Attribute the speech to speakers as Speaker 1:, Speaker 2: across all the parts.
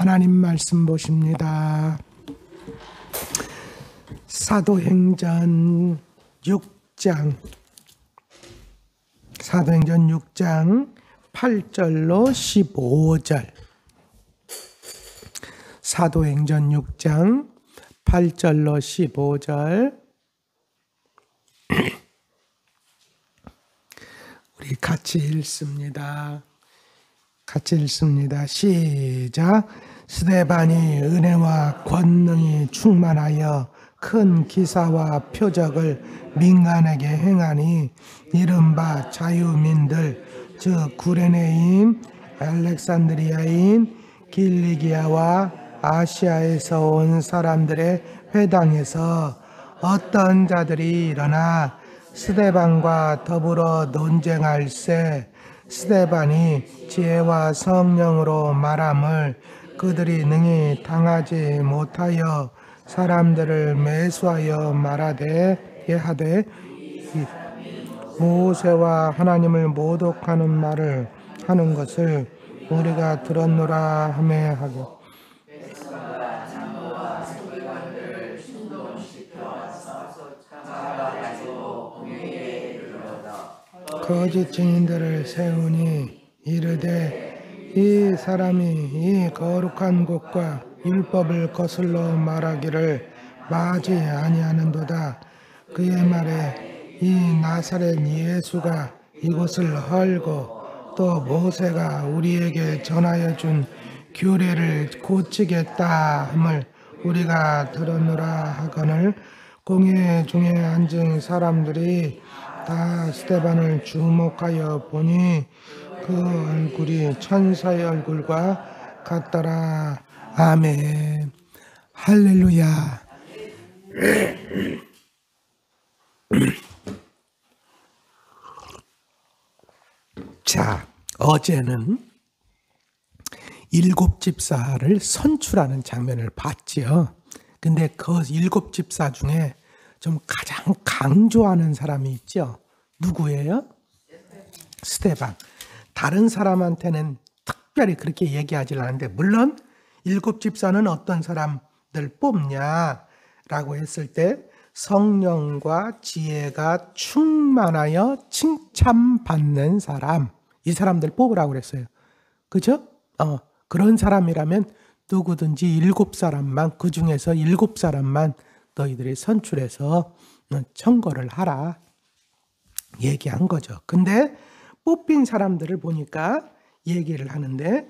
Speaker 1: 하나님 말씀 보십니다. 사도행전 6장 8절로 15절. 사도행전 6장 8절로 15절. 우리 같이 읽습니다. 시작. 스데반이 은혜와 권능이 충만하여 큰 기사와 표적을 민간에게 행하니 이른바 자유민들 즉 구레네인, 알렉산드리아인, 길리기아와 아시아에서 온 사람들의 회당에서 어떤 자들이 일어나 스데반과 더불어 논쟁할세 스데반이 지혜와 성령으로 말함을 그들이 능히 당하지 못하여 사람들을 매수하여 말하되 예하되 모세와 하나님을 모독하는 말을 하는 것을 우리가 들었노라 하며 하고 거짓 증인들을 세우니 이르되 이 사람이 이 거룩한 곳과 율법을 거슬러 말하기를 마지 아니하는도다. 그의 말에 이 나사렛 예수가 이곳을 헐고 또 모세가 우리에게 전하여 준 규례를 고치겠다 함을 우리가 들었노라 하거늘 공회 중에 앉은 사람들이 다 스데반을 주목하여 보니 그 얼굴이 천사의 얼굴과 같더라. 아멘. 할렐루야. 자, 어제는 7 집사를 선출하는 장면을 봤지요. 근데 그 7 집사 중에 좀 가장 강조하는 사람이 있죠. 누구예요? 스데반. 다른 사람한테는 특별히 그렇게 얘기하지 않는데 물론 7 집사는 어떤 사람들 뽑냐라고 했을 때 성령과 지혜가 충만하여 칭찬받는 사람, 이 사람들 뽑으라고 그랬어요. 그죠? 그런 사람이라면 누구든지 7사람만, 그 중에서 7사람만 너희들이 선출해서 청거를 하라 얘기한 거죠. 근데 뽑힌 사람들을 보니까 얘기를 하는데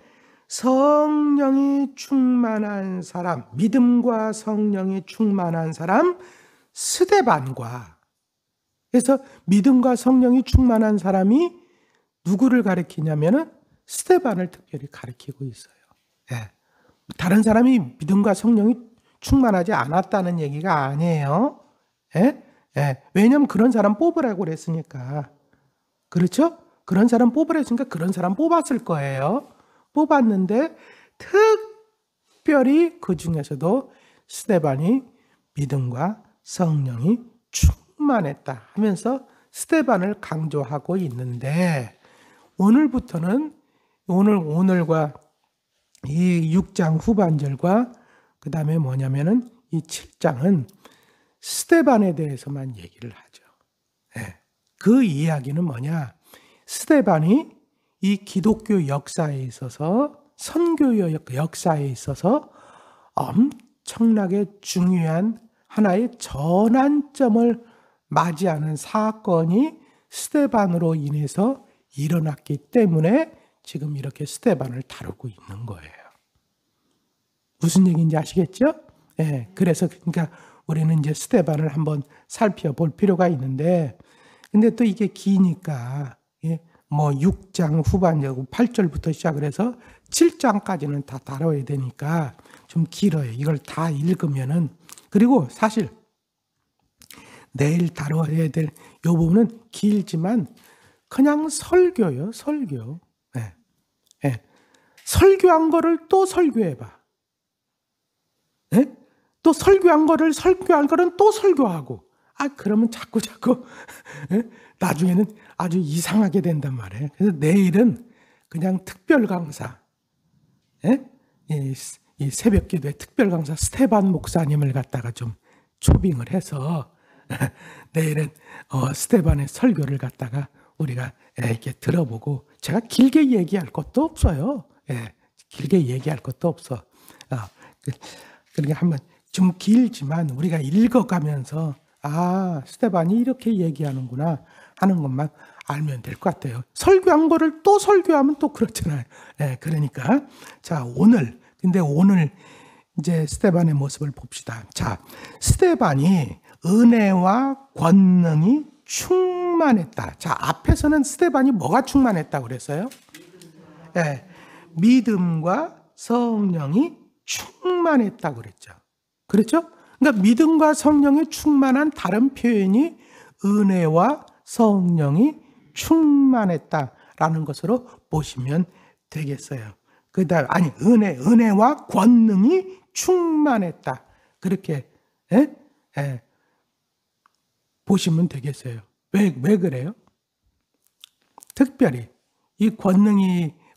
Speaker 1: 성령이 충만한 사람, 믿음과 성령이 충만한 사람 스데반과, 그래서 믿음과 성령이 충만한 사람이 누구를 가리키냐면은 스데반을 특별히 가리키고 있어요. 예. 다른 사람이 믿음과 성령이 충만하지 않았다는 얘기가 아니에요. 예? 예. 왜냐면 그런 사람 뽑으라고 그랬으니까. 그렇죠? 그런 사람 뽑으랬으니까 그런 사람 뽑았을 거예요. 뽑았는데 특별히 그 중에서도 스데반이 믿음과 성령이 충만했다 하면서 스데반을 강조하고 있는데 오늘부터는 오늘과 이 6장 후반절과 그 다음에 뭐냐면은 이 7장은 스데반에 대해서만 얘기를 하죠. 네. 그 이야기는 뭐냐? 스데반이 이 기독교 역사에 있어서 선교 역사에 있어서 엄청나게 중요한 하나의 전환점을 맞이하는 사건이 스데반으로 인해서 일어났기 때문에 지금 이렇게 스데반을 다루고 있는 거예요. 무슨 얘기인지 아시겠죠? 예, 그래서 그러니까 우리는 이제 스데반을 한번 살펴볼 필요가 있는데, 근데 또 이게 기니까, 예, 뭐 6장 후반이고 8절부터 시작을 해서 7장까지는 다 다뤄야 되니까 좀 길어요. 이걸 다 읽으면은. 그리고 사실 내일 다뤄야 될 이 부분은 길지만 그냥 설교요, 설교. 예, 예. 설교한 거를 또 설교해봐. 예? 또 설교한 거를 또 설교하고. 그러면 자꾸 예? 나중에는 아주 이상하게 된단 말이에요. 그래서 내일은 그냥 특별 강사. 예? 이 새벽 기도에 특별 강사 스테반 목사님을 갖다가 좀 초빙을 해서 내일은 스테반의 설교를 갖다가 우리가 이렇게 들어보고, 제가 길게 얘기할 것도 없어요. 길게 얘기할 것도 없어. 그러니까 한번 좀 길지만 우리가 읽어가면서 스테반이 이렇게 얘기하는구나 하는 것만 알면 될 것 같아요. 설교한 거를 또 설교하면 또 그렇잖아요. 그러니까 자, 근데 오늘 이제 스테반의 모습을 봅시다. 자, 스테반이 은혜와 권능이 충만했다. 자, 앞에서는 스테반이 뭐가 충만했다고 그랬어요? 믿음과 성령이 충만했다고 그랬죠. 그렇죠? 그러니까 믿음과 성령이 충만한 다른 표현이 은혜와 성령이 충만했다라는 것으로 보시면 되겠어요. 그다음 은혜와 권능이 충만했다. 그렇게 보시면 되겠어요. 왜 그래요? 특별히 이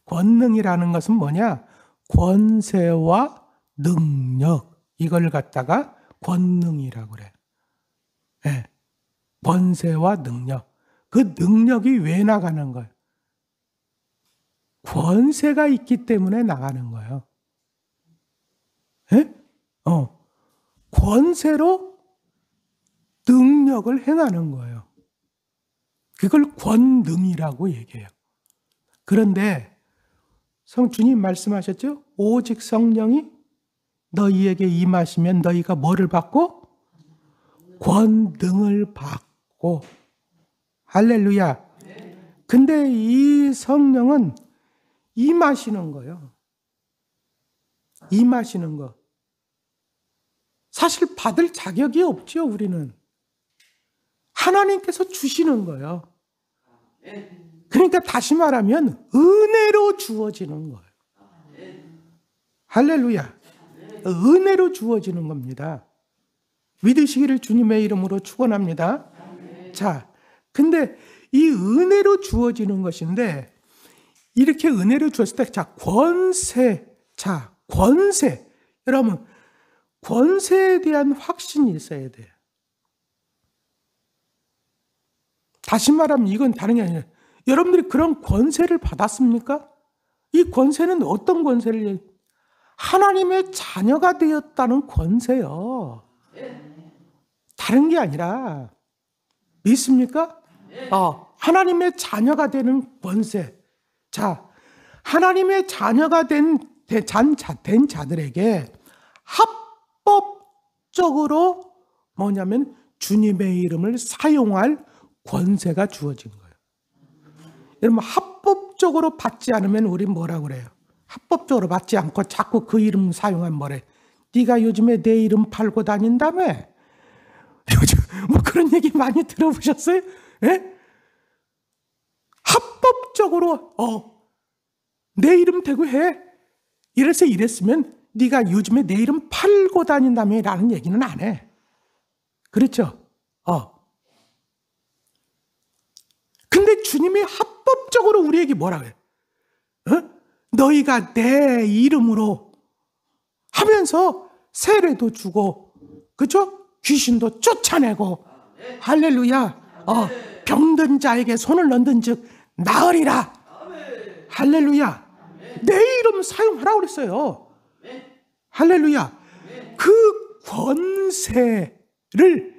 Speaker 1: 권능이라는 것은 뭐냐? 권세와 능력, 이걸 갖다가 권능이라고 그래요. 권세와 능력. 그 능력이 왜 나가는 거예요? 권세가 있기 때문에 나가는 거예요. 권세로 능력을 행하는 거예요. 그걸 권능이라고 얘기해요. 그런데 주님 말씀하셨죠? 오직 성령이 너희에게 임하시면 너희가 뭐를 받고? 권능을 받고. 할렐루야. 근데 이 성령은 임하시는 거예요. 임하시는 거. 사실 받을 자격이 없죠, 우리는. 하나님께서 주시는 거예요. 그러니까 다시 말하면 은혜로 주어지는 거예요. 할렐루야. 은혜로 주어지는 겁니다. 믿으시기를 주님의 이름으로 축원합니다. 자, 근데 이 은혜로 주어지는 것인데, 이렇게 은혜로 주었을 때, 권세. 여러분, 권세에 대한 확신이 있어야 돼요. 다시 말하면 이건 다른 게 아니라, 여러분들이 그런 권세를 받았습니까? 이 권세는 어떤 권세를? 하나님의 자녀가 되었다는 권세요. 다른 게 아니라, 믿습니까? 하나님의 자녀가 되는 권세. 자, 하나님의 자녀가 된 자들에게 합법적으로 뭐냐면 주님의 이름을 사용할 권세가 주어진 거예요. 여러분, 합법적으로 받지 않으면 우리 뭐라고 그래요? 합법적으로 받지 않고 자꾸 그 이름 사용하면 뭐래? 네가 요즘에 내 이름 팔고 다닌다며? 요즘 뭐 그런 얘기 많이 들어보셨어요? 합법적으로 내 이름 대고 해. 이랬으면 네가 요즘에 내 이름 팔고 다닌다며 라는 얘기는 안 해. 그렇죠? 근데 주님이 합법적으로 우리에게 뭐라 그래? 너희가 내 이름으로 하면서 세례도 주고, 그렇죠? 귀신도 쫓아내고, 할렐루야. 병든 자에게 손을 넣는 즉 나으리라. 할렐루야. 내 이름 사용하라고 그랬어요. 할렐루야. 그 권세를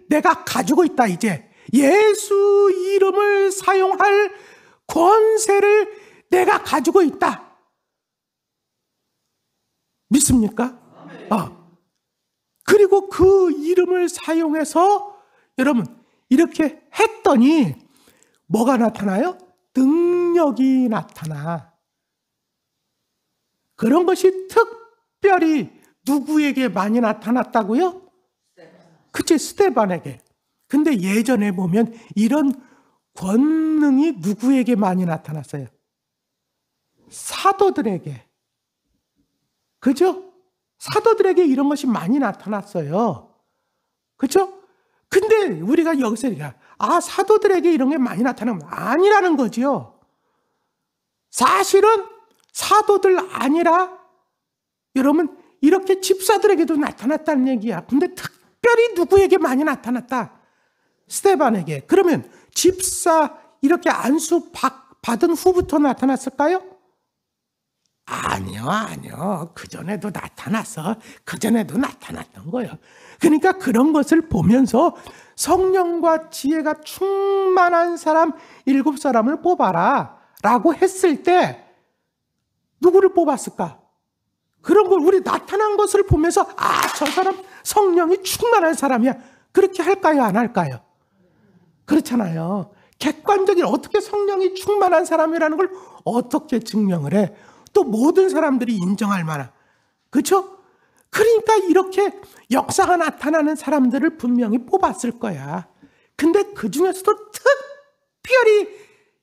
Speaker 1: 내가 가지고 있다. 이제 예수 이름을 사용할 권세를 내가 가지고 있다. 믿습니까? 그리고 그 이름을 사용해서 여러분 이렇게 했더니 뭐가 나타나요? 능력이 나타나. 그런 것이 특별히 누구에게 많이 나타났다고요? 그치, 스데반에게. 근데 예전에 보면 이런 권능이 누구에게 많이 나타났어요? 사도들에게. 그죠? 사도들에게 이런 것이 많이 나타났어요. 그죠? 근데 우리가 여기서 사도들에게 이런 게 많이 나타나면 아니라는 거지요. 사실은 사도들 아니라 여러분, 이렇게 집사들에게도 나타났다는 얘기야. 근데 특별히 누구에게 많이 나타났다? 스데반에게. 그러면 집사 이렇게 안수 받은 후부터 나타났을까요? 아니요. 그전에도 나타났어. 그전에도 나타났던 거예요. 그러니까 그런 것을 보면서 성령과 지혜가 충만한 사람 7사람을 뽑아라 라고 했을 때 누구를 뽑았을까? 그런 걸 우리 나타난 것을 보면서 저 사람 성령이 충만한 사람이야. 그렇게 할까요? 안 할까요? 그렇잖아요. 객관적인 어떻게 성령이 충만한 사람이라는 걸 어떻게 증명을 해? 또 모든 사람들이 인정할 만한. 그렇죠? 그러니까 이렇게 역사가 나타나는 사람들을 분명히 뽑았을 거야. 근데 그 중에서도 특별히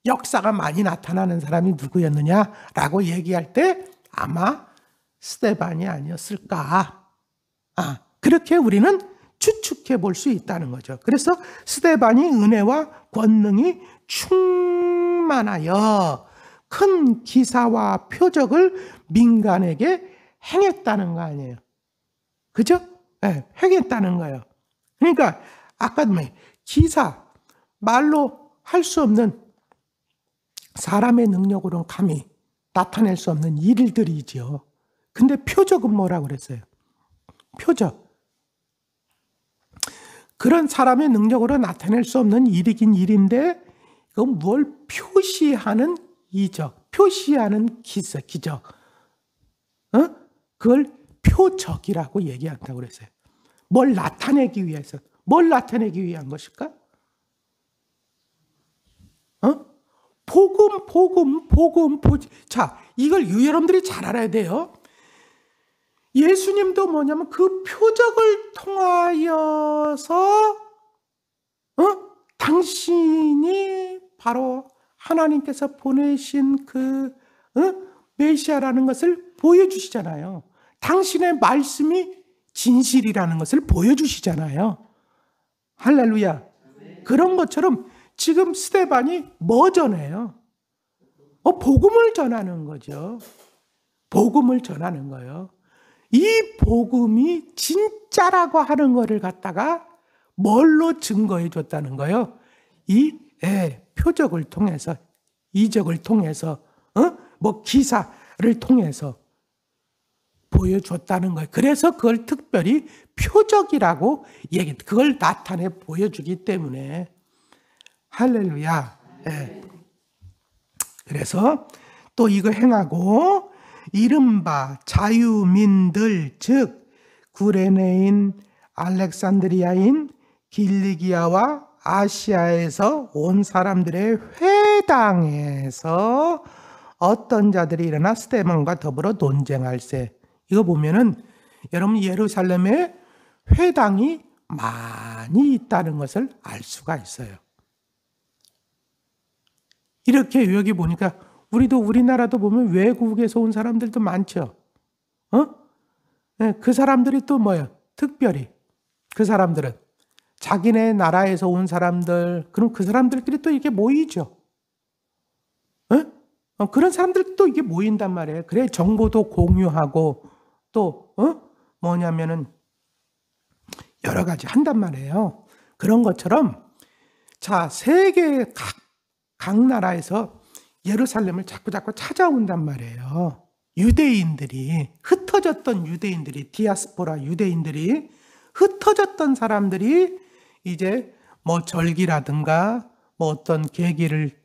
Speaker 1: 역사가 많이 나타나는 사람이 누구였느냐라고 얘기할 때 아마 스데반이 아니었을까. 그렇게 우리는 추측해 볼 수 있다는 거죠. 그래서 스데반이 은혜와 권능이 충만하여 큰 기사와 표적을 민간에게 행했다는 거 아니에요. 그죠? 네, 행했다는 거예요. 그러니까 아까 기사, 말로 할 수 없는 사람의 능력으로는 감히 나타낼 수 없는 일들이지요. 근데 표적은 뭐라고 그랬어요? 표적. 그런 사람의 능력으로 나타낼 수 없는 일이긴 일인데 그건 뭘 표시하는 이적, 표시하는 기적. 그걸 표적이라고 얘기한다고 그랬어요. 뭘 나타내기 위해서. 뭘 나타내기 위한 것일까? 복음. 자, 이걸 여러분들이 잘 알아야 돼요. 예수님도 뭐냐면 그 표적을 통하여서 당신이 바로 하나님께서 보내신 그 메시아라는 것을 보여주시잖아요. 당신의 말씀이 진실이라는 것을 보여주시잖아요. 할렐루야. 그런 것처럼 지금 스데반이 뭐 전해요? 복음을 전하는 거죠. 복음을 전하는 거예요. 이 복음이 진짜라고 하는 거를 갖다가 뭘로 증거해 줬다는 거예요? 이 표적을 통해서, 이적을 통해서, 기사를 통해서 보여줬다는 거예요. 그래서 그걸 특별히 표적이라고 그걸 나타내 보여주기 때문에. 할렐루야. 그래서 또 이거 행하고 이른바 자유민들 즉 구레네인, 알렉산드리아인, 길리기아와 아시아에서 온 사람들의 회당에서 어떤 자들이 일어나 스데반과 더불어 논쟁할세. 이거 보면은 여러분 예루살렘에 회당이 많이 있다는 것을 알 수가 있어요. 이렇게 여기 보니까 우리나라도 보면 외국에서 온 사람들도 많죠. 그 사람들이 또 뭐예요? 특별히 그 사람들은 자기네 나라에서 온 사람들, 그럼 그 사람들끼리 또 이렇게 모이죠. 그런 사람들이 또 이게 모인단 말이에요. 그래 정보도 공유하고 또 뭐냐면은 여러 가지 한단 말이에요. 그런 것처럼 자 세계 각 나라에서 예루살렘을 자꾸 찾아온단 말이에요. 유대인들이 흩어졌던 유대인들이 디아스포라 유대인들이 흩어졌던 사람들이 이제 뭐 절기라든가 뭐 어떤 계기를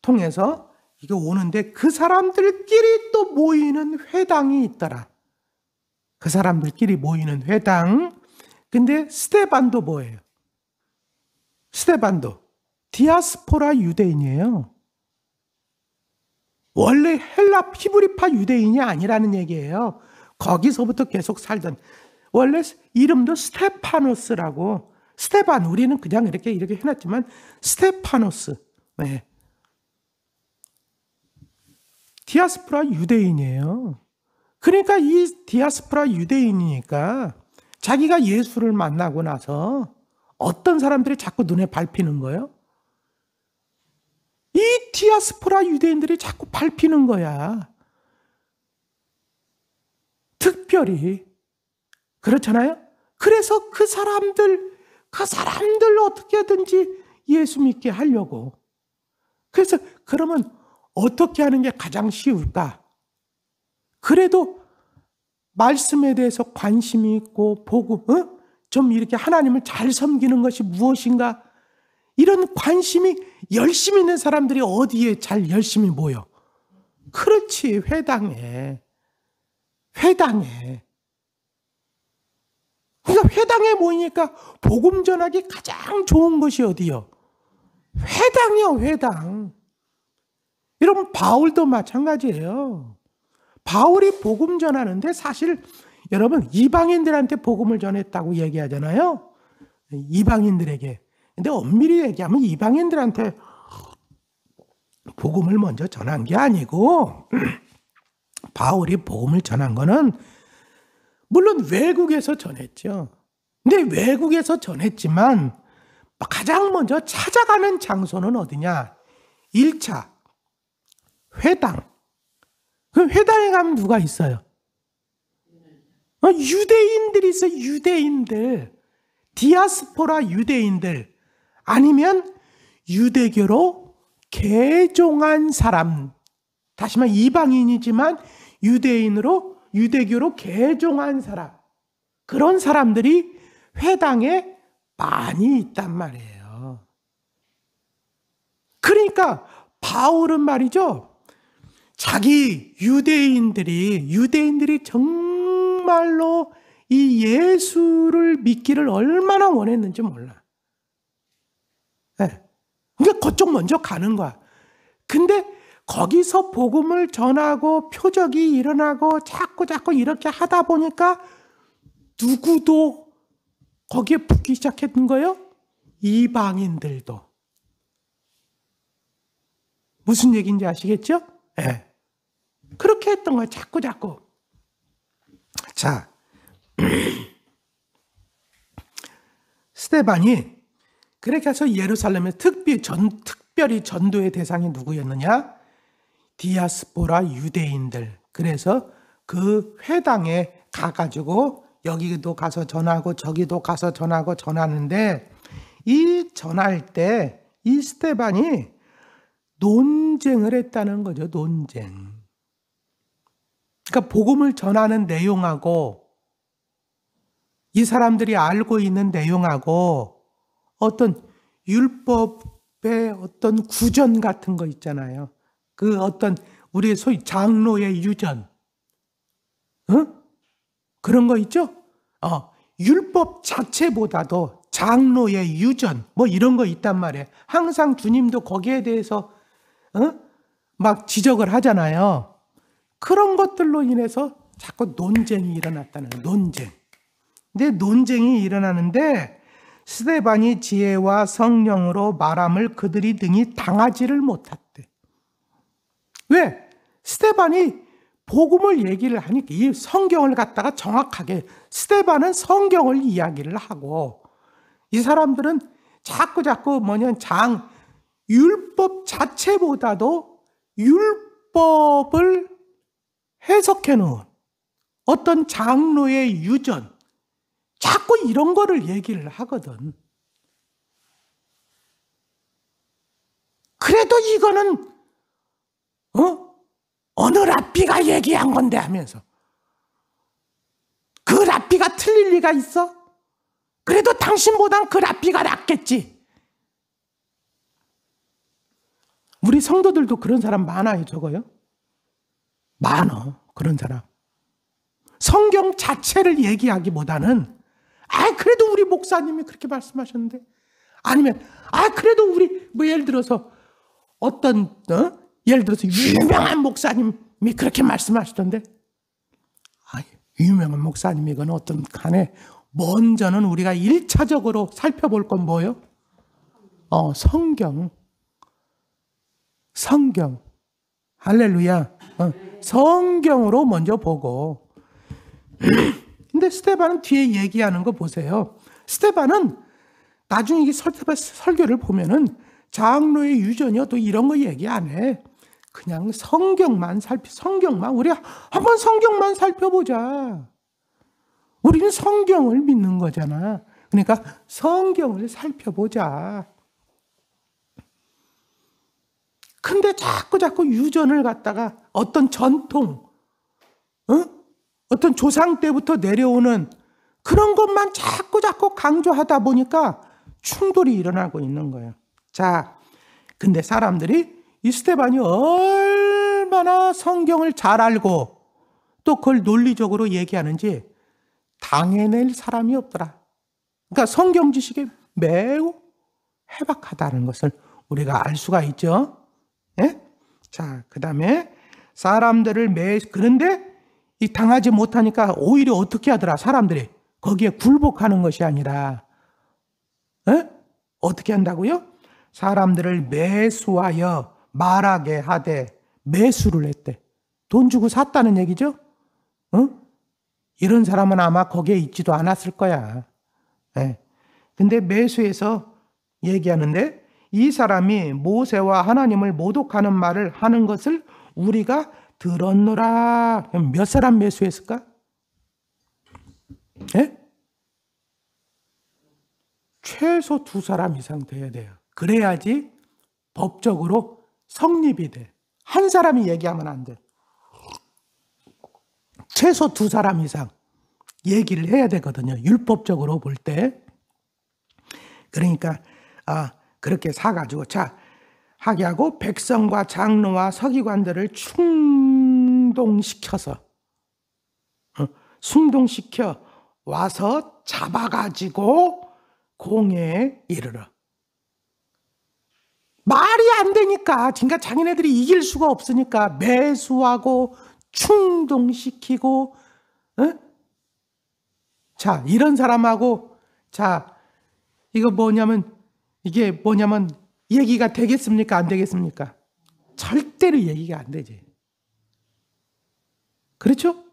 Speaker 1: 통해서 이거 오는데 그 사람들끼리 또 모이는 회당이 있더라. 그 사람들끼리 모이는 회당. 근데 스데반도 뭐예요? 스데반도 디아스포라 유대인이에요. 원래 헬라 히브리파 유대인이 아니라는 얘기예요. 거기서부터 계속 살던 원래 이름도 스테파노스라고. 스테반 우리는 그냥 이렇게 해놨지만 스테파노스. 네. 디아스포라 유대인이에요. 그러니까 이 디아스포라 유대인이니까 자기가 예수를 만나고 나서 어떤 사람들이 자꾸 눈에 밟히는 거예요? 이 디아스포라 유대인들이 자꾸 밟히는 거야. 특별히 그렇잖아요. 그래서 그 사람들 어떻게든지 예수 믿게 하려고. 그래서 그러면 어떻게 하는 게 가장 쉬울까? 그래도 말씀에 대해서 관심이 있고 복음, 좀 이렇게 하나님을 잘 섬기는 것이 무엇인가? 이런 관심이 열심히 있는 사람들이 어디에 잘 열심히 모여? 그렇지, 회당에. 그러니까 회당에 모이니까 복음 전하기 가장 좋은 것이 어디요? 회당이요, 회당. 여러분, 바울도 마찬가지예요. 바울이 복음 전하는데 사실 여러분 이방인들한테 복음을 전했다고 얘기하잖아요. 이방인들에게. 근데 엄밀히 얘기하면 이방인들한테 복음을 먼저 전한 게 아니고 바울이 복음을 전한 거는 물론 외국에서 전했죠. 근데 외국에서 전했지만 가장 먼저 찾아가는 장소는 어디냐? 1차 회당. 그럼 회당에 가면 누가 있어요? 유대인들이 있어요. 유대인들. 디아스포라 유대인들. 아니면 유대교로 개종한 사람. 다시 말해 이방인이지만 유대교로 개종한 사람. 그런 사람들이 회당에 많이 있단 말이에요. 그러니까 바울은 말이죠. 자기 유대인들이 정말로 이 예수를 믿기를 얼마나 원했는지 몰라. 네. 그러니까 그쪽 먼저 가는 거야. 근데 거기서 복음을 전하고 표적이 일어나고 자꾸 이렇게 하다 보니까 누구도 거기에 붙기 시작했던 거예요? 이방인들도. 무슨 얘기인지 아시겠죠? 네. 그렇게 했던 거예요. 자꾸. 자, 스데반이 그렇게 해서 예루살렘에 특별히 전도의 대상이 누구였느냐? 디아스포라 유대인들. 그래서 그 회당에 가가지고 여기도 가서 전하고 저기도 가서 전하는데 이 전할 때 이 스데반이 논쟁을 했다는 거죠. 논쟁. 그러니까 복음을 전하는 내용하고 이 사람들이 알고 있는 내용하고 어떤 율법의 어떤 구전 같은 거 있잖아요. 그 어떤 우리 소위 장로의 유전, 그런 거 있죠? 율법 자체보다도 장로의 유전 뭐 이런 거 있단 말이에요. 항상 주님도 거기에 대해서 막 지적을 하잖아요. 그런 것들로 인해서 자꾸 논쟁이 일어났다는 거예요. 논쟁. 근데 논쟁이 일어나는데 스데반이 지혜와 성령으로 말함을 그들이 능히 당하지를 못했대. 왜? 스데반이 복음을 얘기를 하니까 이 성경을 갖다가 정확하게 스데반은 성경을 이야기를 하고 이 사람들은 자꾸 율법 자체보다도 율법을 해석해 놓은 어떤 장로의 유전, 자꾸 이런 거를 얘기를 하거든. 그래도 이거는 어느 랍비가 얘기한 건데 하면서 그 랍비가 틀릴 리가 있어? 그래도 당신보단 그 랍비가 낫겠지. 우리 성도들도 그런 사람 많아요. 적어요? 많어. 그런 사람. 성경 자체를 얘기하기보다는 그래도 우리 목사님이 그렇게 말씀하셨는데, 아니면 그래도 우리 뭐 예를 들어서 예를 들어서 유명한 목사님이 그렇게 말씀하시던데, 유명한 목사님이건 어떤 간에 먼저는 우리가 1차적으로 살펴볼 건 뭐예요? 성경. 할렐루야. 성경으로 먼저 보고. 근데 스데반은 뒤에 얘기하는 거 보세요. 스데반은 나중에 이 설교를 보면은 장로의 유전이요 또 이런 거 얘기 안 해. 그냥 성경만 우리 한번 성경만 살펴보자. 우리는 성경을 믿는 거잖아. 그러니까 성경을 살펴보자. 근데 자꾸 유전을 갖다가 어떤 전통, 어떤 조상 때부터 내려오는 그런 것만 자꾸 강조하다 보니까 충돌이 일어나고 있는 거예요. 자, 근데 사람들이 이 스데반이 얼마나 성경을 잘 알고 또 그걸 논리적으로 얘기하는지 당해낼 사람이 없더라. 그러니까 성경 지식이 매우 해박하다는 것을 우리가 알 수가 있죠. 예? 자, 그 다음에 사람들을 그런데 이 당하지 못하니까 오히려 어떻게 하더라. 사람들이 거기에 굴복하는 것이 아니라 어떻게 한다고요? 사람들을 매수하여 말하게 하되 매수를 했대. 돈 주고 샀다는 얘기죠. 이런 사람은 아마 거기에 있지도 않았을 거야. 근데 매수해서 얘기하는데 이 사람이 모세와 하나님을 모독하는 말을 하는 것을 우리가 들었노라. 몇 사람 매수했을까? 최소 2사람 이상 돼야 돼요. 그래야지 법적으로 성립이 돼. 한 사람이 얘기하면 안 돼. 최소 2사람 이상 얘기를 해야 되거든요. 율법적으로 볼 때. 그러니까 그렇게 사가지고 하게 하고 백성과 장로와 서기관들을 충동시켜 와서 잡아가지고 공회에 이르러. 말이 안 되니까, 그러니까 자기네들이 이길 수가 없으니까 매수하고 충동시키고, 자, 이런 사람하고, 이게 뭐냐면 얘기가 되겠습니까? 안 되겠습니까? 절대로 얘기가 안 되지. 그렇죠?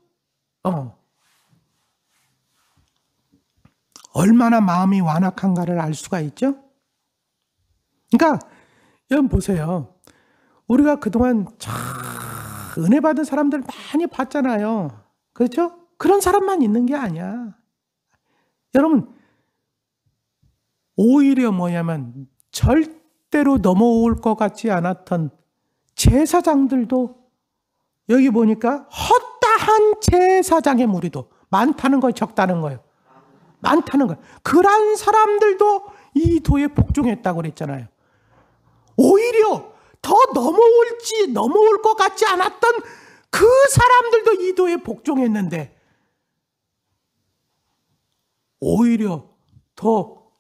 Speaker 1: 얼마나 마음이 완악한가를 알 수가 있죠? 그러니까 여러분 보세요. 우리가 그동안 은혜 받은 사람들 많이 봤잖아요. 그렇죠? 그런 사람만 있는 게 아니야. 여러분, 오히려 뭐냐면 절대로 넘어올 것 같지 않았던 제사장들도 여기 보니까 헛다한 제사장의 무리도 많다는 거예요. 적다는 거예요. 많다는 거예요. 그런 사람들도 이 도에 복종했다고 그랬잖아요. 오히려 더 넘어올 것 같지 않았던 그 사람들도 이 도에 복종했는데 오히려 더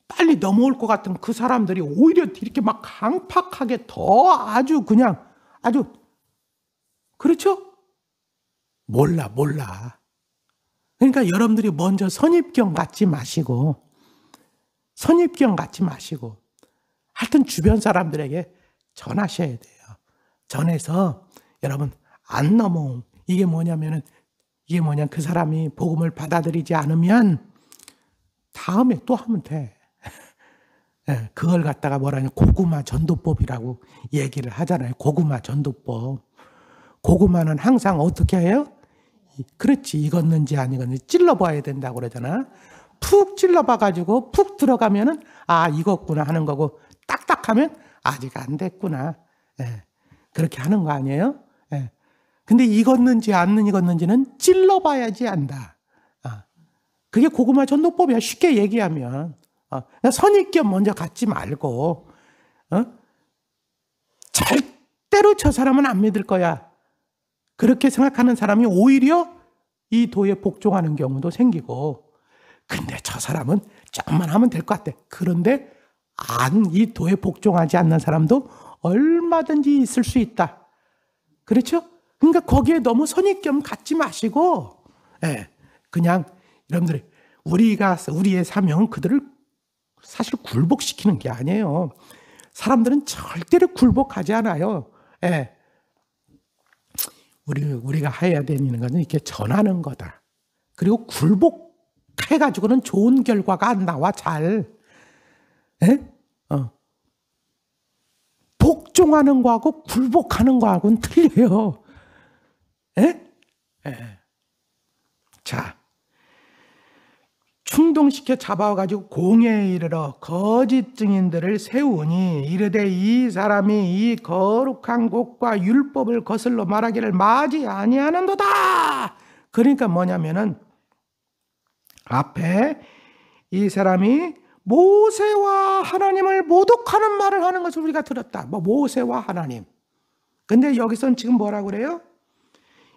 Speaker 1: 빨리 넘어올 것 같은 그 사람들이 오히려 이렇게 막 강팍하게 더 아주 그렇죠? 몰라. 그러니까 여러분들이 먼저 선입견 갖지 마시고 하여튼 주변 사람들에게 전하셔야 돼요. 전해서 여러분 안 넘어옴. 이게 뭐냐면 그 사람이 복음을 받아들이지 않으면 다음에 또 하면 돼. 그걸 갖다가 뭐라냐 고구마 전도법이라고 얘기를 하잖아요. 고구마 전도법. 고구마는 항상 어떻게 해요? 그렇지, 익었는지 안 익었는지 찔러봐야 된다고 그러잖아. 푹 찔러봐가지고 푹 들어가면은 익었구나 하는 거고 딱딱하면 아직 안 됐구나. 그렇게 하는 거 아니에요? 근데 익었는지 안 익었는지는 찔러봐야지 안다. 그게 고구마 전도법이야. 쉽게 얘기하면. 선입견 먼저 갖지 말고 절대로 저 사람은 안 믿을 거야. 그렇게 생각하는 사람이 오히려 이 도에 복종하는 경우도 생기고 근데 저 사람은 조금만 하면 될 것 같아. 그런데 이 도에 복종하지 않는 사람도 얼마든지 있을 수 있다. 그렇죠? 그러니까 거기에 너무 선입견 갖지 마시고 그냥 여러분들이 우리의 사명은 그들을 사실 굴복시키는 게 아니에요. 사람들은 절대로 굴복하지 않아요. 우리가 해야 되는 것은 이렇게 전하는 거다. 그리고 굴복해가지고는 좋은 결과가 안 나와, 잘. 복종하는 거하고 굴복하는 거하고는 틀려요. 자, 혼동시켜 잡아가지고 공회에 이르러 거짓 증인들을 세우니 이르되 이 사람이 이 거룩한 곳과 율법을 거슬러 말하기를 마지 아니하는도다. 그러니까 뭐냐면은 앞에 이 사람이 모세와 하나님을 모독하는 말을 하는 것을 우리가 들었다. 뭐 모세와 하나님. 근데 여기서는 지금 뭐라고 그래요?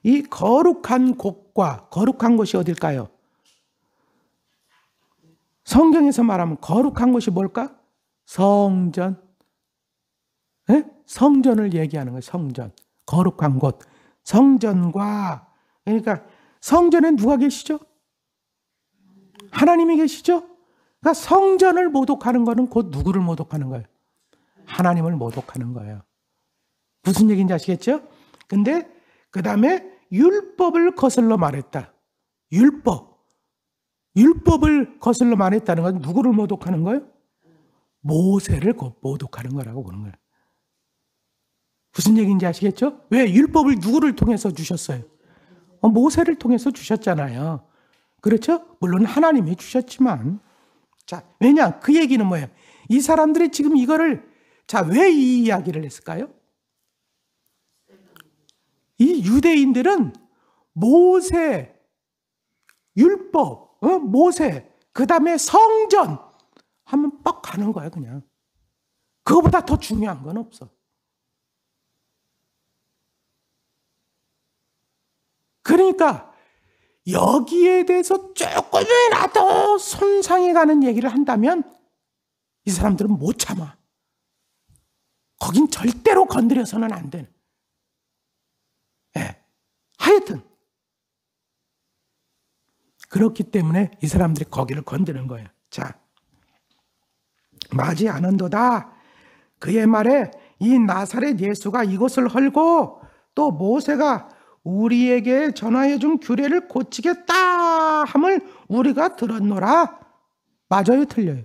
Speaker 1: 이 거룩한 곳과, 거룩한 곳이 어딜까요? 성경에서 말하면 거룩한 곳이 뭘까? 성전. 네? 성전을 얘기하는 거예요. 성전. 거룩한 곳. 성전과, 그러니까 성전에 누가 계시죠? 하나님이 계시죠? 그러니까 성전을 모독하는 거는 곧 누구를 모독하는 거예요? 하나님을 모독하는 거예요. 무슨 얘기인지 아시겠죠? 근데 그 다음에 율법을 거슬러 말했다. 율법을 거슬러 말했다는 건 누구를 모독하는 거예요? 모세를 모독하는 거라고 보는 거예요. 무슨 얘기인지 아시겠죠? 왜? 율법을 누구를 통해서 주셨어요? 모세를 통해서 주셨잖아요. 그렇죠? 물론 하나님이 주셨지만. 자, 왜냐? 그 얘기는 뭐예요? 이 사람들이 지금 이거를, 자, 왜 이 이야기를 했을까요? 이 유대인들은 모세, 율법, 모세, 그 다음에 성전 하면 뻑 가는 거야, 그냥. 그거보다 더 중요한 건 없어. 그러니까 여기에 대해서 조금이라도 손상이 가는 얘기를 한다면 이 사람들은 못 참아. 거긴 절대로 건드려서는 안 되는. 예. 하여튼 그렇기 때문에 이 사람들이 거기를 건드는 거예요. 자, 마지 않은도다. 그의 말에 이 나사렛 예수가 이것을 헐고 또 모세가 우리에게 전하여 준 규례를 고치겠다 함을 우리가 들었노라. 맞아요, 틀려요?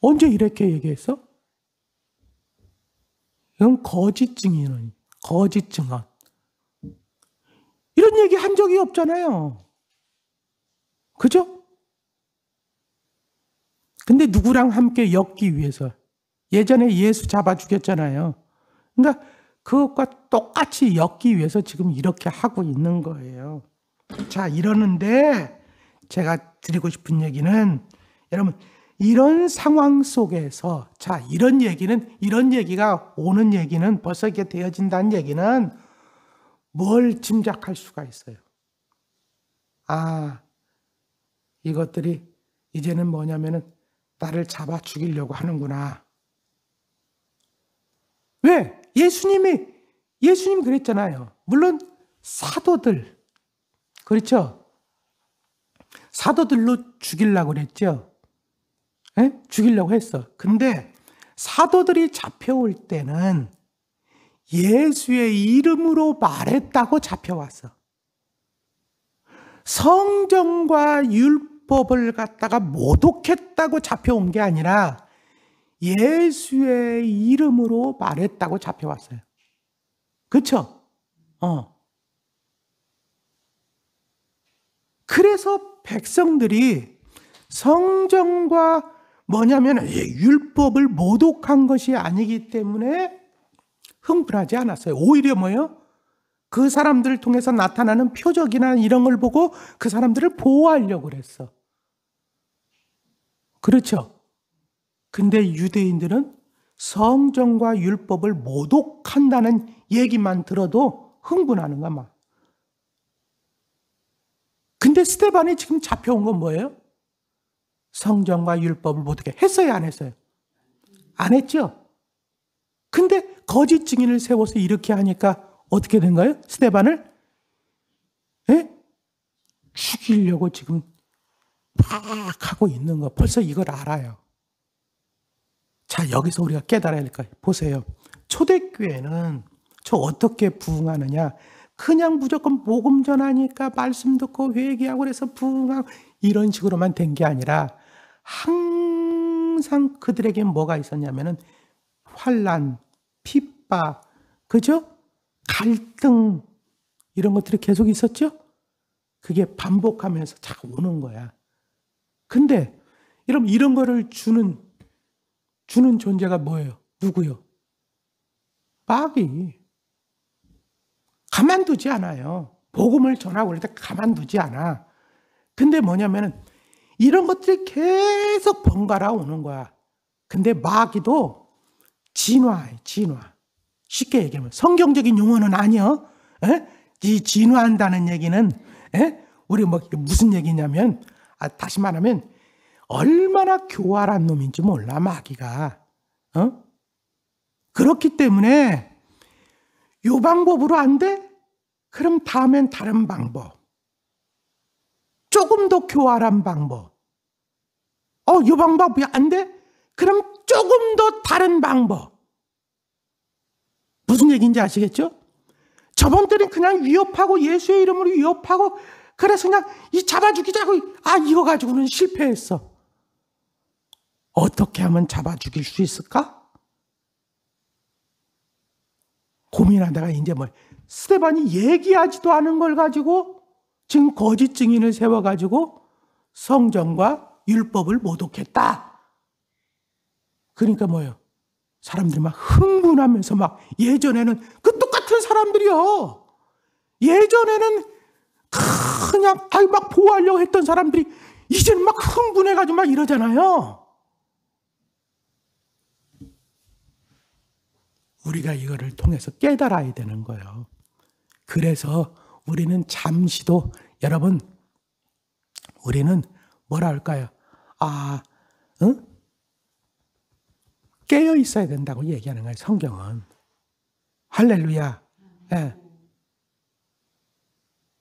Speaker 1: 언제 이렇게 얘기했어? 이건 거짓 증인, 거짓 증언. 이런 얘기 한 적이 없잖아요. 그죠? 근데 누구랑 함께 엮기 위해서 예전에 예수 잡아 죽였잖아요. 그러니까 그것과 똑같이 엮기 위해서 지금 이렇게 하고 있는 거예요. 자, 이러는데 제가 드리고 싶은 얘기는 여러분 이런 상황 속에서 자, 이런 얘기가 오는 얘기는 벌써 이렇게 되어진다는 얘기는 뭘 짐작할 수가 있어요. 아, 이것들이 이제는 뭐냐면은 나를 잡아 죽이려고 하는구나. 왜? 예수님 그랬잖아요. 물론 사도들, 그렇죠? 사도들로 죽이려고 그랬죠. 에? 죽이려고 했어. 근데 사도들이 잡혀올 때는 예수의 이름으로 말했다고 잡혀왔어. 성전과 율법을 갖다가 모독했다고 잡혀온 게 아니라 예수의 이름으로 말했다고 잡혀왔어요. 그렇죠? 그래서 백성들이 성전과 뭐냐면 율법을 모독한 것이 아니기 때문에 흥분하지 않았어요. 오히려 뭐예요? 그 사람들을 통해서 나타나는 표적이나 이런 걸 보고 그 사람들을 보호하려고 그랬어. 그렇죠? 근데 유대인들은 성전과 율법을 모독한다는 얘기만 들어도 흥분하는 거야, 막. 근데 스데반이 지금 잡혀온 건 뭐예요? 성전과 율법을 모독해. 했어요, 안 했어요? 안 했죠? 근데 거짓 증인을 세워서 이렇게 하니까 어떻게 된 거예요? 스데반을? 예? 죽이려고 지금 막 하고 있는 거. 벌써 이걸 알아요. 자, 여기서 우리가 깨달아야 될 거예요. 보세요. 초대교회는 저 어떻게 부흥하느냐. 그냥 무조건 복음 전하니까 말씀 듣고 회개하고 그래서 부흥하고 이런 식으로만 된 게 아니라 항상 그들에게 뭐가 있었냐면은 환난, 핍박, 그죠? 갈등 이런 것들이 계속 있었죠? 그게 반복하면서 자꾸 오는 거야. 근데 여러분 이런 거를 주는 존재가 뭐예요? 누구요? 마귀. 가만두지 않아요. 복음을 전하고 그럴 때 가만두지 않아. 근데 뭐냐면은 이런 것들이 계속 번갈아 오는 거야. 근데 마귀도 진화해, 진화. 쉽게 얘기하면 성경적인 용어는 아니요. 이 진화한다는 얘기는 우리 뭐 무슨 얘기냐면 다시 말하면 얼마나 교활한 놈인지 몰라 마귀가. 그렇기 때문에 요 방법으로 안 돼? 그럼 다음엔 다른 방법. 조금 더 교활한 방법. 요 방법이 안 돼? 그럼 조금 더 다른 방법. 무슨 얘기인지 아시겠죠? 저번들은 그냥 위협하고 예수의 이름으로 위협하고 그래서 그냥 잡아 죽이자고 이거 가지고는 실패했어. 어떻게 하면 잡아 죽일 수 있을까? 고민하다가 이제 스데반이 얘기하지도 않은 걸 가지고 지금 거짓 증인을 세워가지고 성경과 율법을 모독했다. 그러니까 뭐예요? 사람들이 막 흥분하면서 막 예전에는 그 똑같은 사람들이요. 예전에는 그냥 막 보호하려고 했던 사람들이 이제는 막 흥분해가지고 막 이러잖아요. 우리가 이거를 통해서 깨달아야 되는 거예요. 그래서 우리는 잠시도 여러분 우리는 뭐라 할까요? 깨어 있어야 된다고 얘기하는 거예요. 성경은. 할렐루야. 네.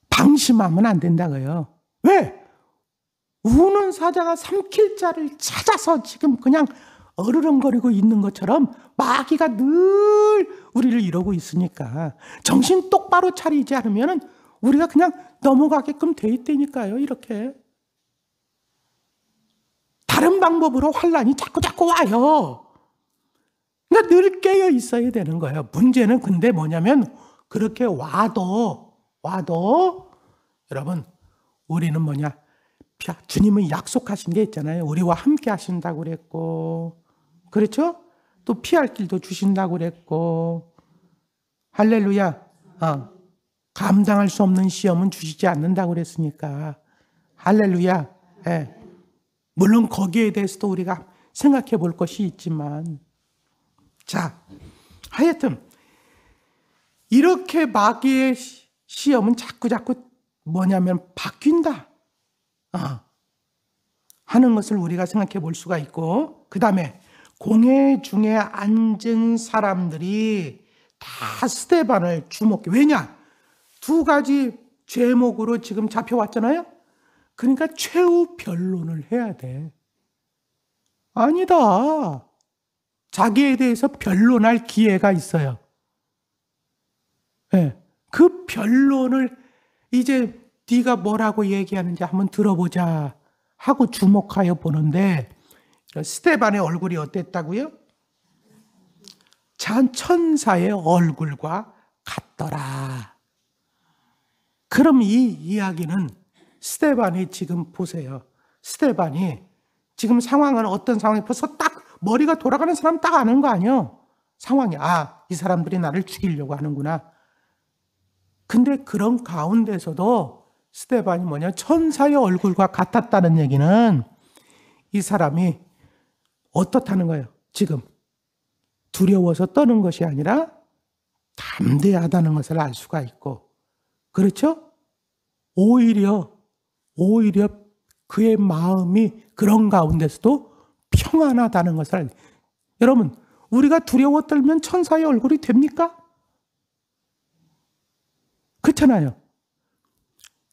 Speaker 1: 방심하면 안 된다고요. 왜? 우는 사자가 삼킬 자를 찾아서 지금 그냥 어르렁거리고 있는 것처럼 마귀가 늘 우리를 이러고 있으니까 정신 똑바로 차리지 않으면 우리가 그냥 넘어가게끔 돼 있다니까요. 이렇게. 다른 방법으로 환란이 자꾸 와요. 그러니까 늘 깨어 있어야 되는 거예요. 문제는 근데 뭐냐면 그렇게 와도 여러분 우리는 주님은 약속하신 게 있잖아요. 우리와 함께 하신다고 그랬고 그렇죠? 또 피할 길도 주신다고 그랬고 할렐루야. 감당할 수 없는 시험은 주시지 않는다고 그랬으니까 할렐루야. 네. 물론 거기에 대해서도 우리가 생각해 볼 것이 있지만 자, 하여튼 이렇게 마귀의 시험은 자꾸 뭐냐면 바뀐다 하는 것을 우리가 생각해 볼 수가 있고 그 다음에 공회 중에 앉은 사람들이 다 스데반을 주목해. 왜냐? 두 가지 제목으로 지금 잡혀왔잖아요. 그러니까 최후 변론을 해야 돼. 아니다. 자기에 대해서 변론할 기회가 있어요. 네. 그 변론을 이제 네가 뭐라고 얘기하는지 한번 들어보자 하고 주목하여 보는데 스데반의 얼굴이 어땠다고요? 천사의 얼굴과 같더라. 그럼 이 이야기는 스데반이 지금 보세요. 스데반이 지금 상황은 어떤 상황이 벌써 딱 머리가 돌아가는 사람 딱 아는 거 아니에요? 상황이 이 사람들이 나를 죽이려고 하는구나. 근데 그런 가운데서도 스데반이 천사의 얼굴과 같았다는 얘기는 이 사람이 어떻다는 거예요? 지금 두려워서 떠는 것이 아니라 담대하다는 것을 알 수가 있고 그렇죠? 오히려 그의 마음이 그런 가운데서도 평안하다는 것을 여러분 우리가 두려워 떨면 천사의 얼굴이 됩니까? 그렇잖아요.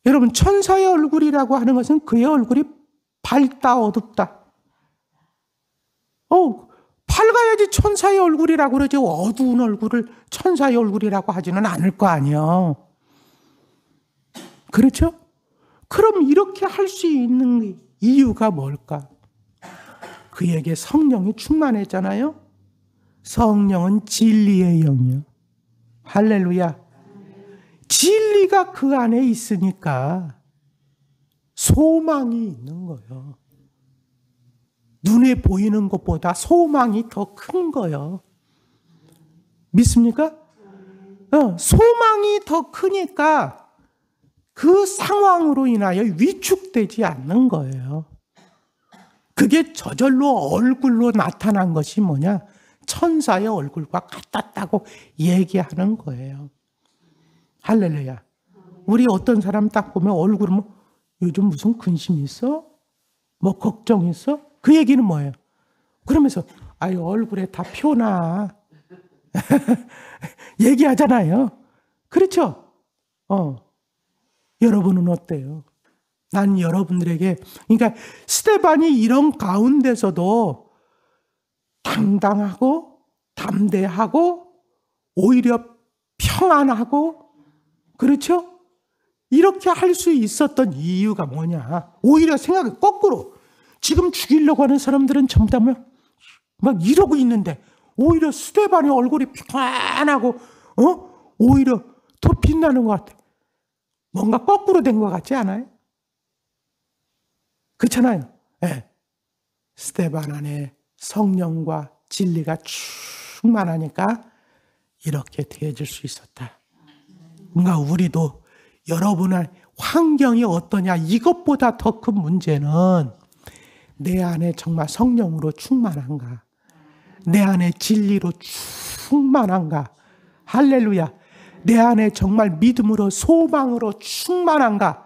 Speaker 1: 여러분 천사의 얼굴이라고 하는 것은 그의 얼굴이 밝다 어둡다. 밝아야지 천사의 얼굴이라고 그러지 어두운 얼굴을 천사의 얼굴이라고 하지는 않을 거 아니에요. 그렇죠? 그럼 이렇게 할 수 있는 이유가 뭘까? 그에게 성령이 충만했잖아요. 성령은 진리의 영이요. 할렐루야. 진리가 그 안에 있으니까 소망이 있는 거예요. 눈에 보이는 것보다 소망이 더 큰 거예요. 믿습니까? 소망이 더 크니까 그 상황으로 인하여 위축되지 않는 거예요. 그게 저절로 얼굴로 나타난 것이 뭐냐? 천사의 얼굴과 같았다고 얘기하는 거예요. 할렐루야. 우리 어떤 사람 딱 보면 얼굴은 뭐 요즘 무슨 근심 있어? 뭐 걱정 있어? 그 얘기는 뭐예요? 그러면서 아유 얼굴에 다 표나 얘기하잖아요. 그렇죠? 여러분은 어때요? 난 여러분들에게, 그러니까 스데반이 이런 가운데서도 당당하고 담대하고 오히려 평안하고, 그렇죠? 이렇게 할 수 있었던 이유가 뭐냐? 오히려 생각해 거꾸로 지금 죽이려고 하는 사람들은 전부 다 막 이러고 있는데 오히려 스데반의 얼굴이 평안하고 오히려 더 빛나는 것 같아. 뭔가 거꾸로 된 것 같지 않아요? 그렇잖아요. 네. 스데반 안에 성령과 진리가 충만하니까 이렇게 되어질 수 있었다. 뭔가 우리도 여러분의 환경이 어떠냐, 이것보다 더 큰 문제는 내 안에 정말 성령으로 충만한가, 내 안에 진리로 충만한가, 할렐루야, 내 안에 정말 믿음으로 소망으로 충만한가.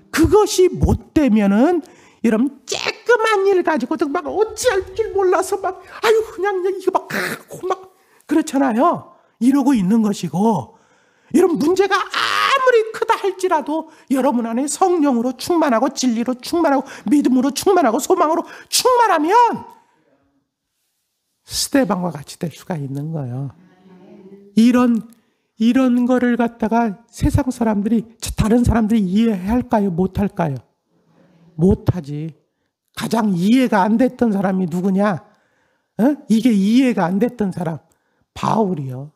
Speaker 1: 그것이 못 되면은 여러분 쬐끄만 일 가지고도 막 어찌할 줄 몰라서 막 아유 그냥 이거 막 하고 막 그렇잖아요. 이러고 있는 것이고, 여러분 문제가 아무리 크다 할지라도 여러분 안에 성령으로 충만하고 진리로 충만하고 믿음으로 충만하고 소망으로 충만하면 스데반과 같이 될 수가 있는 거예요. 이런 거를 갖다가 세상 사람들이, 다른 사람들이 이해할까요? 못할까요? 못하지. 가장 이해가 안 됐던 사람이 누구냐? 이게 이해가 안 됐던 사람, 바울이요.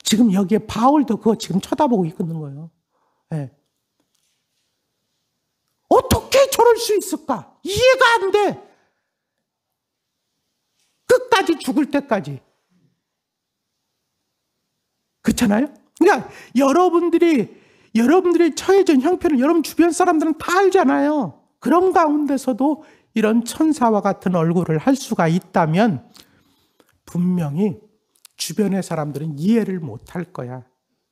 Speaker 1: 지금 여기에 바울도 그거 지금 쳐다보고 있는 거예요. 네. 어떻게 저럴 수 있을까? 이해가 안 돼. 끝까지 죽을 때까지. 그렇잖아요? 그러니까 여러분들이 처해진 형편을 여러분 주변 사람들은 다 알잖아요. 그런 가운데서도 이런 천사와 같은 얼굴을 할 수가 있다면 분명히 주변의 사람들은 이해를 못할 거야.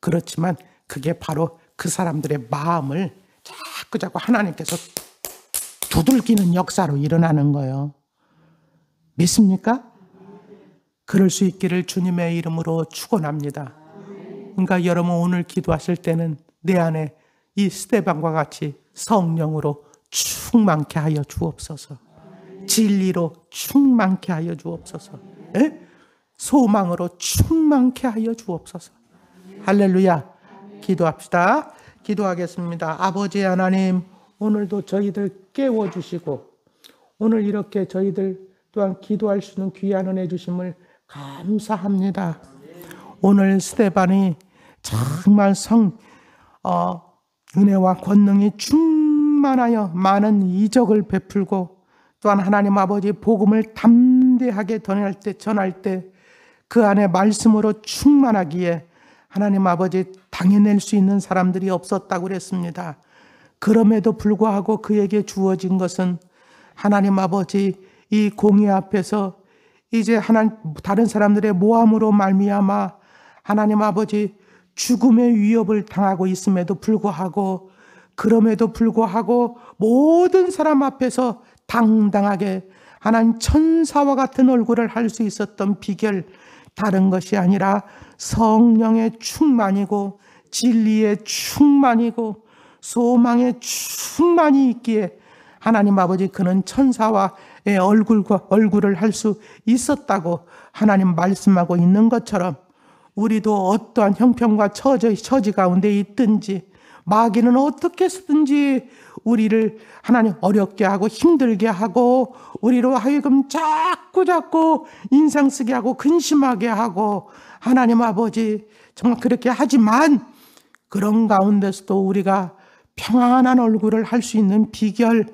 Speaker 1: 그렇지만 그게 바로 그 사람들의 마음을 자꾸 하나님께서 두들기는 역사로 일어나는 거예요. 믿습니까? 그럴 수 있기를 주님의 이름으로 축원합니다. 그러니까 여러분 오늘 기도하실 때는 내 안에 이 스데반과 같이 성령으로 충만케 하여 주옵소서. 진리로 충만케 하여 주옵소서. 에? 소망으로 충만케 하여 주옵소서. 할렐루야. 기도합시다. 기도하겠습니다. 아버지 하나님, 오늘도 저희들 깨워주시고 오늘 이렇게 저희들 또한 기도할 수 있는 귀한 은혜 주심을 감사합니다. 오늘 스데반이 정말 은혜와 권능이 충만하여 많은 이적을 베풀고 또한 하나님 아버지 복음을 담대하게 전할 때 그 안에 말씀으로 충만하기에 하나님 아버지 당해낼 수 있는 사람들이 없었다고 그랬습니다. 그럼에도 불구하고 그에게 주어진 것은 하나님 아버지 이 공의 앞에서 이제 다른 사람들의 모함으로 말미암아 하나님 아버지 죽음의 위협을 당하고 있음에도 불구하고, 그럼에도 불구하고 모든 사람 앞에서 당당하게 하나님 천사와 같은 얼굴을 할 수 있었던 비결, 다른 것이 아니라 성령의 충만이고 진리의 충만이고 소망의 충만이 있기에 하나님 아버지 그는 천사와의 얼굴을 할 수 있었다고 하나님 말씀하고 있는 것처럼, 우리도 어떠한 형편과 처지 가운데 있든지 마귀는 어떻게 쓰든지 우리를 하나님 어렵게 하고 힘들게 하고 우리로 하여금 자꾸 인상 쓰게 하고 근심하게 하고 하나님 아버지 정말 그렇게 하지만 그런 가운데서도 우리가 평안한 얼굴을 할 수 있는 비결,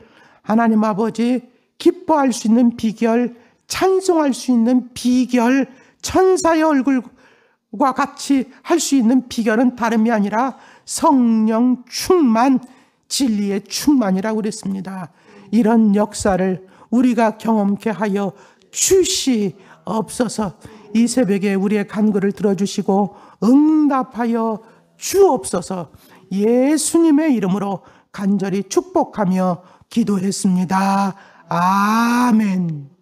Speaker 1: 하나님 아버지 기뻐할 수 있는 비결, 찬송할 수 있는 비결, 천사의 얼굴과 같이 할 수 있는 비결은 다름이 아니라 성령 충만, 진리의 충만이라고 그랬습니다. 이런 역사를 우리가 경험케 하여 주시옵소서. 이 새벽에 우리의 간구를 들어주시고 응답하여 주옵소서. 예수님의 이름으로 간절히 축복하며 기도했습니다. 아멘.